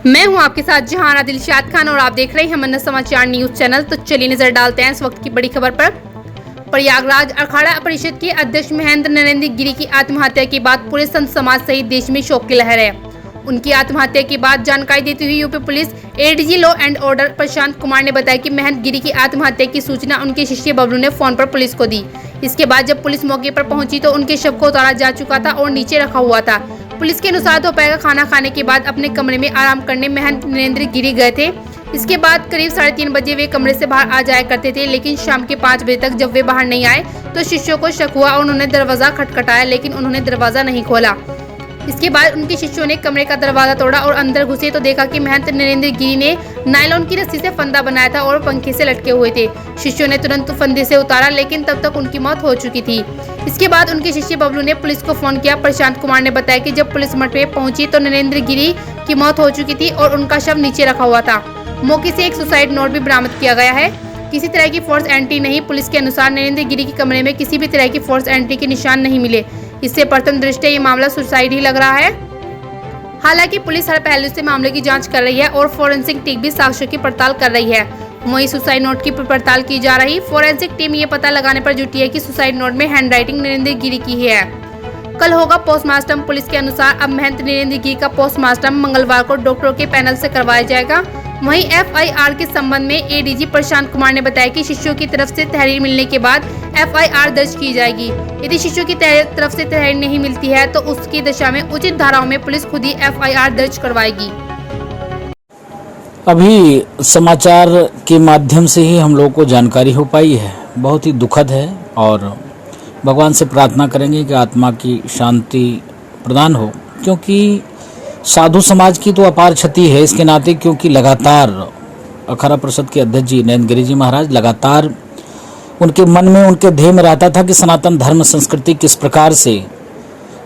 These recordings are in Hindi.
मैं हूं आपके साथ जहाना दिलशाद खान और आप देख रहे हैं मन्ना समाचार न्यूज चैनल। तो चलिए नजर डालते हैं इस वक्त की बड़ी खबर पर। प्रयागराज अखाड़ा परिषद के अध्यक्ष महेंद्र नरेंद्र गिरी की आत्महत्या के बाद पूरे संत समाज सहित देश में शोक की लहर है। उनकी आत्महत्या के बाद जानकारी देते हुए UP police ADG law and order Prashant Kumar ने बताया कि महेंद्र गिरी की आत्महत्या की सूचना उनके शिष्य बबलू ने फोन पर पुलिस को दी। इसके बाद जब पुलिस मौके पर पहुंची तो उनके शव को उतारा जा चुका था और नीचे रखा हुआ था। पुलिस के अनुसार दोपहर का खाना खाने के बाद अपने कमरे में आराम करने महेंद्र नरेंद्र गिरी गए थे। इसके बाद करीब 3:30 बजे वे कमरे से बाहर आ जाया करते थे, लेकिन शाम के 5 बजे तक जब वे बाहर नहीं आए तो शिष्यों को शक हुआ और उन्होंने दरवाजा खटखटाया, लेकिन उन्होंने दरवाजा नहीं खोला। इसके बाद उनके शिष्यों ने कमरे का दरवाजा तोड़ा और अंदर घुसे तो देखा कि महेंद्र नरेंद्र गिरी ने नायलॉन की रस्सी से फंदा बनाया था और पंखे से लटके हुए थे। शिष्यों ने तुरंत फंदे से उतारा, लेकिन तब तक उनकी मौत हो चुकी थी। इसके बाद उनके शिष्य बबलू ने पुलिस को फोन किया। प्रशांत कुमार ने बताया कि जब पुलिस मठ पे पहुंची तो नरेंद्र गिरी की मौत हो चुकी थी और उनका शव नीचे रखा हुआ था। मौके से एक सुसाइड नोट भी बरामद किया गया है। किसी तरह की फोर्स एंट्री नहीं। पुलिस के अनुसार नरेंद्र गिरी के कमरे में किसी भी तरह की फोर्स एंट्री के निशान नहीं मिले। इससे प्रथम दृष्टया ये मामला सुसाइड ही लग रहा है। हालांकि पुलिस हर पहलू से मामले की जांच कर रही है और फोरेंसिक टीम भी साक्ष्यों की पड़ताल कर रही है। वहीं सुसाइड नोट की पड़ताल की जा रही। फोरेंसिक टीम ये पता लगाने पर जुटी है कि सुसाइड नोट में हैंडराइटिंग नरेंद्र गिरी की है। कल होगा पोस्टमार्टम। पुलिस के अनुसार अब महेंद्र नरेंद्र गिरी का पोस्टमार्टम मंगलवार को डॉक्टरों के पैनल से करवाया जाएगा। वहीं एफआईआर के संबंध में एडीजी प्रशांत कुमार ने बताया कि शिष्यों की तरफ से तहरीर मिलने के बाद एफआईआर दर्ज की जाएगी। यदि शिष्यों की तरफ से तहरीर नहीं मिलती है तो उसकी दशा में उचित धाराओं में पुलिस खुद ही एफआईआर दर्ज करवाएगी। अभी समाचार के माध्यम से ही हम लोगों को जानकारी हो पाई है। बहुत ही दुखद है और भगवान से प्रार्थना करेंगे कि आत्मा की शांति प्रदान हो, क्योंकि साधु समाज की तो अपार क्षति है इसके नाते, क्योंकि लगातार अखाड़ा परिषद के अध्यक्ष जी नरेंद्र गिरी जी महाराज लगातार उनके मन में, उनके ध्येय में रहता था कि सनातन धर्म संस्कृति किस प्रकार से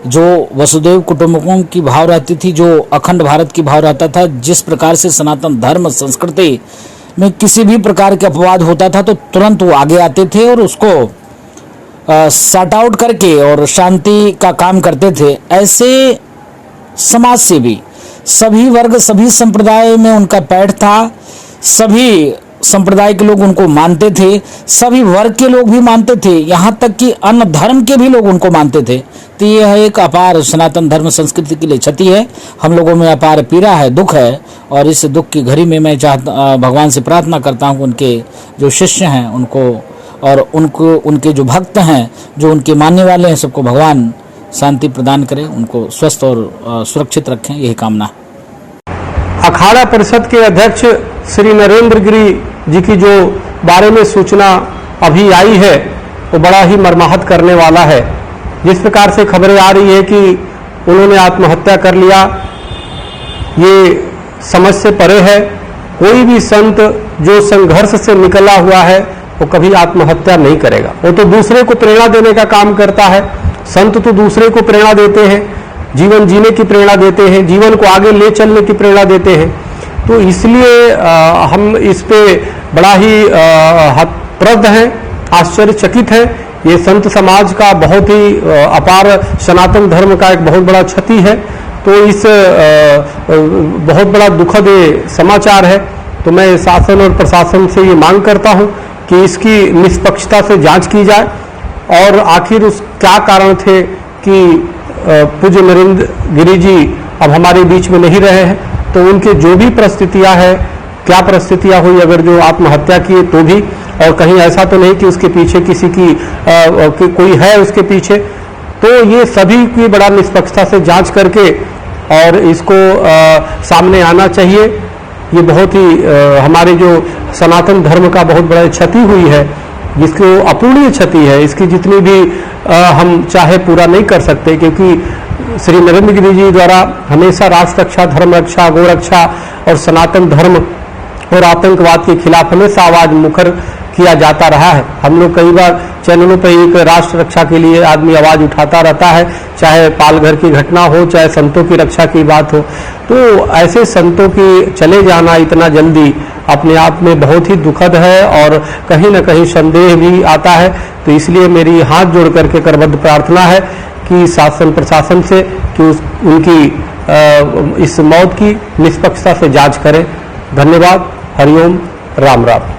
जो वसुदेव कुटुंबकम की भाव रहती थी, जो अखंड भारत की भाव रहता था, जिस प्रकार से सनातन धर्म संस्कृति में किसी भी प्रकार के अपवाद होता था तो तुरंत वो आगे आते थे और उसको सॉर्ट आउट करके और शांति का काम करते थे। ऐसे समाज से भी सभी वर्ग, सभी संप्रदाय में उनका पैठ था। सभी संप्रदाय के लोग उनको मानते थे, सभी वर्ग के लोग भी मानते थे, यहाँ तक कि अन्य धर्म के भी लोग उनको मानते थे। तो यह एक अपार सनातन धर्म संस्कृति के लिए क्षति है। हम लोगों में अपार पीड़ा है, दुख है, और इस दुख की घड़ी में मैं भगवान से प्रार्थना करता हूँ उनके जो शिष्य हैं उनको और उनके जो भक्त हैं, जो उनके मानने वाले हैं, सबको भगवान शांति प्रदान करें, उनको स्वस्थ और सुरक्षित रखें, यही कामना है। अखाड़ा परिषद के अध्यक्ष श्री नरेंद्र गिरी जी की जो बारे में सूचना अभी आई है वो बड़ा ही मर्माहत करने वाला है। जिस प्रकार से खबरें आ रही है कि उन्होंने आत्महत्या कर लिया, ये समझ से परे है। कोई भी संत जो संघर्ष से निकला हुआ है वो कभी आत्महत्या नहीं करेगा। वो तो दूसरे को प्रेरणा देने का काम करता है। संत तो दूसरे को प्रेरणा देते हैं, जीवन जीने की प्रेरणा देते हैं, जीवन को आगे ले चलने की प्रेरणा देते हैं। तो इसलिए हम इस पे बड़ा ही हतप्रद हैं, आश्चर्यचकित हैं। ये संत समाज का बहुत ही अपार सनातन धर्म का एक बहुत बड़ा क्षति है। तो इस बहुत बड़ा दुखद समाचार है। तो मैं शासन और प्रशासन से ये मांग करता हूँ कि इसकी निष्पक्षता से जांच की जाए और आखिर उस क्या कारण थे कि पूज्य नरेंद्र गिरी जी अब हमारे बीच में नहीं रहे हैं। तो उनके जो भी परिस्थितियां हैं, क्या परिस्थितियां हुई, अगर जो आत्महत्या किए तो भी, और कहीं ऐसा तो नहीं कि उसके पीछे किसी की कोई है उसके पीछे, तो ये सभी की बड़ा निष्पक्षता से जांच करके और इसको सामने आना चाहिए। ये बहुत ही हमारे जो सनातन धर्म का बहुत बड़ा क्षति हुई है, जिसको अपूर्णीय क्षति है, इसकी जितनी भी हम चाहे पूरा नहीं कर सकते, क्योंकि श्री नरेंद्र गिरी जी द्वारा हमेशा राष्ट्र रक्षा, धर्म रक्षा, गौ रक्षा और सनातन धर्म और आतंकवाद के खिलाफ हमेशा आवाज मुखर किया जाता रहा है। हम लोग कई बार चैनलों पर एक राष्ट्र रक्षा के लिए आदमी आवाज उठाता रहता है, चाहे पालघर की घटना हो, चाहे संतों की रक्षा की बात हो। तो ऐसे संतों की चले जाना इतना जल्दी अपने आप में बहुत ही दुखद है और कहीं न कहीं संदेह भी आता है। तो इसलिए मेरी हाथ जोड़ करके करबद्ध प्रार्थना है कि शासन प्रशासन से कि उनकी इस मौत की निष्पक्षता से जांच करें। धन्यवाद। हरिओम। राम राम।